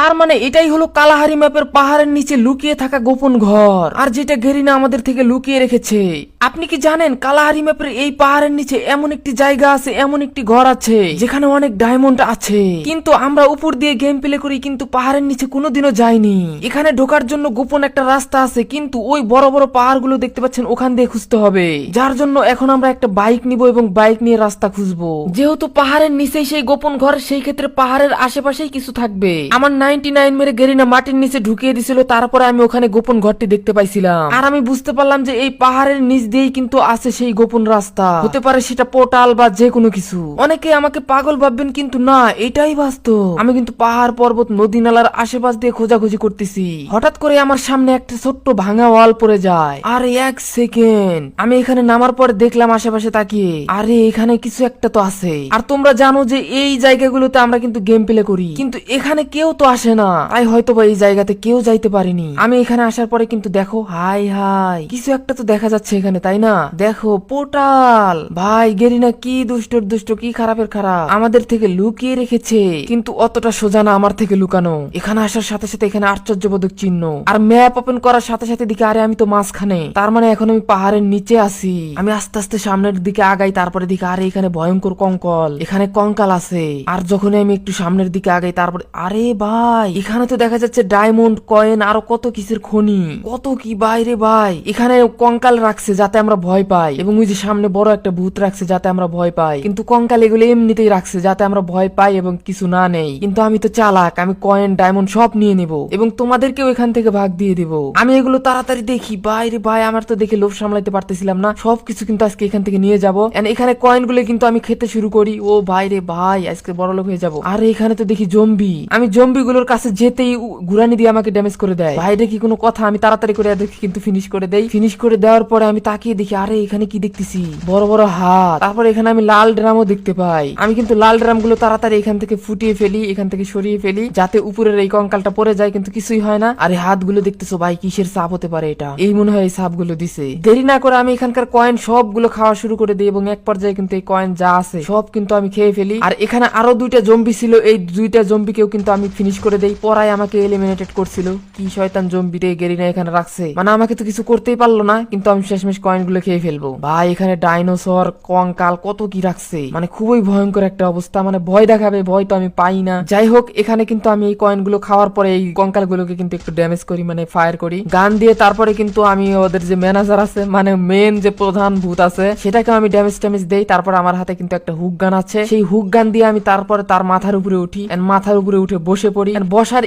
তার মানে এটাই হলো কালাহারি ম্যাপের পাহাড়ের নিচে লুকিয়ে থাকা গোপন ঘর, আর যেটা গেরিনা আমাদের থেকে লুকিয়ে রেখেছে। আপনি কি জানেন কালাহারি ম্যাপের এই পাহাড়ের নিচে এমন একটি জায়গা আছে, এমন একটি ঘর আছে যেখানে অনেক ডায়মন্ড আছে, কিন্তু আমরা উপর দিয়ে গেম প্লে করি কিন্তু পাহাড়ের নিচে কোনোদিনও যাইনি। এখানে ঢোকার জন্য গোপন একটা রাস্তা আছে, কিন্তু ওই বড় বড় পাহাড়গুলো দেখতে পাচ্ছেন ওখান দিয়ে খুঁজতে হবে, যার জন্য এখন আমরা একটা বাইক নিব এবং বাইক নিয়ে রাস্তা খুঁজবো। যেহেতু পাহাড়ের নিচেই সেই গোপন ঘর, সেই ক্ষেত্রে পাহাড়ের আশেপাশেই কিছু থাকবে। আমার 99 মেরে গেরিনা মাটির নিচে ঢুকিয়ে দিছিল, তারপরে আমি ওখানে গোপন ঘরটি দেখতে পাইছিলাম, আর আমি বুঝতে পারলাম যে এই পাহাড়ের নিচ দিয়েই কিন্তু আছে সেই গোপন রাস্তা। হতে পারে সেটা পোর্টাল বা যে কোনো কিছু। অনেকে আমাকে পাগল ভাববেন, কিন্তু না, এটাই বাস্তব। আমি কিন্তু পাহাড় পর্বত নদী নালার আশেপাশ দিয়ে খোঁজাখুঁজি করতেছি, হঠাৎ করে আমার সামনে একটা ছোট্ট ভাঙা ওয়াল পড়ে যায়। আর এক সেকেন্ড আমি এখানে নামার পরে দেখলাম আশেপাশে তাকিয়ে, আরে এখানে কিছু একটা তো আছে। আর তোমরা জানো যে এই জায়গাগুলোতে আমরা কিন্তু গেম প্লে করি, কিন্তু এখানে কেউ তো আসে না, তাই হয়তো বা এই জায়গাতে কেউ যাইতে পারেনি। আমি এখানে আসার পরে কিন্তু দেখো, হাই হাই, কিছু একটা তো দেখা যাচ্ছে এখানে, তাই না? দেখো পোর্টাল। ভাই গেরিনা কি দুষ্টর দুষ্ট, কি খারাপের খারাপ আমাদের থেকে লুকিয়ে রেখেছে, কিন্তু অতটা সোজা না আমার থেকে লুকানো। এখানে আসার সাথে সাথে এখানে আশ্চর্যবোধক চিহ্ন, আর ম্যাপ ওপেন করার সাথে সাথে দিকে আরে আমি তো মাঝখানে, তার মানে এখন আমি পাহাড়ের নিচে আছি। আমি আস্তে আস্তে সামনের দিকে আগাই, তারপরে দিকে আরে এখানে ভয়ঙ্কর কঙ্কাল, এখানে কঙ্কাল আছে। আর যখন আমি একটু সামনের দিকে আগাই, তারপরে আরে ভাই এখানে তো দেখা যাচ্ছে ডায়মন্ড, কয়েন, আরো কত কিসের খনি, কত কি বাইরে ভাই। এখানে কঙ্কাল রাখছে যাতে আমরা ভয় পাই, এবং ওই যে সামনে বড় একটা ভূত রাখছে যাতে আমরা ভয় পাই, কিন্তু কঙ্কাল এগুলো এমনিতেই রাখছে যাতে আমরা ভয় পাই এবং কিছু না নেই। কিন্তু আমি তো চালাক, আমি কয়েন ডায়মন্ড সব নিয়ে নিব এবং তোমাদেরকেও এখান থেকে ভাগ দিয়ে দিব। আমি এগুলো তাড়াতাড়ি দেখি, বাইরে ভাই আমার তো দেখে লোভ সামলাইতে পারতেছিলাম না, সবকিছু কিন্তু আজকে এখান থেকে নিয়ে যাবো। এখানে কয়েন গুলো কিন্তু আমি খেতে শুরু করি। ও বাইরে ভাই আজকে বড় লোক হয়ে যাবো। আর এখানে তো দেখি জম্বি, আমি জম্বি গুলোর কাছে যেতেই ঘুরানি দিয়ে আমাকে ড্যামেজ করে দেয়। বাইরে কি কোনো কথা? আমি তাড়াতাড়ি করে দেখি কিন্তু ফিনিশ করে দেই। ফিনিশ করে দেওয়ার পরে আমি তাকিয়ে দেখি, আরে এখানে কি দেখতেছি, বড় বড় হাত। তারপরে এখানে আমি লাল ড্রামও দেখতে পাই। আমি কিন্তু লাল ড্রাম গুলো তাড়াতাড়ি এখান থেকে ফুটিয়ে ফেলি, এখান থেকে সরিয়ে ফেলি যাতে উপরের এই কঙ্কালটা পড়ে যায়, কিন্তু কিছুই হয় না। আরে হাত গুলো দেখতেছো ভাই, কিসের সাপ হতে পারে এটা? এই মনে হয় এই সাপ গুলো দিছে। দেরি না করে আমি এখানকার কয়েন সবগুলো খাওয়া শুরু করে দিই, এবং এক পর্যায়ে কিন্তু এই কয়েন যা আছে সব কিন্তু আমি খেয়ে ফেলি। আর এখানে আরো দুইটা জম্বি ছিল, এই দুইটা জম্বিকেও কিন্তু আমি ফিনিশ করে দেই। পরাই আমাকে এলিমিনেটেড করছিল, কি শয়তান জম্বি রে গেরিনা এখানে রাখছে, মানে আমাকে তো কিছু করতেই পারলো না, কিন্তু আমি শেষমেশ কয়েন গুলো খেয়ে ফেলবো। ভাই এখানে ডাইনোসর, কঙ্কাল, কত কি রাখছে, মানে খুবই ভয়ঙ্কর একটা অবস্থা, মানে ভয় দেখাবে, ভয় তো আমি পাই না। যাই হোক এখানে কিন্তু আমি এই কয়েন গুলো খাওয়ার পরে এই কঙ্কাল গুলোকে কিন্তু একটু ড্যামেজ করি, মানে ফায়ার করি গান দিয়ে। তারপরে কিন্তু আমি ওদের যে ম্যানেজার আছে, মানে মেন যে প্রধান ভূত আছে, সেটাকে আমি ড্যামেজ দেই। তারপর আমার হাতে কিন্তু একটা হুক গান আছে, সেই হুক গান দিয়ে আমি তারপরে তার মাথার উপরে উঠি, মাথার উপরে উঠে বসে পড়ি। বসার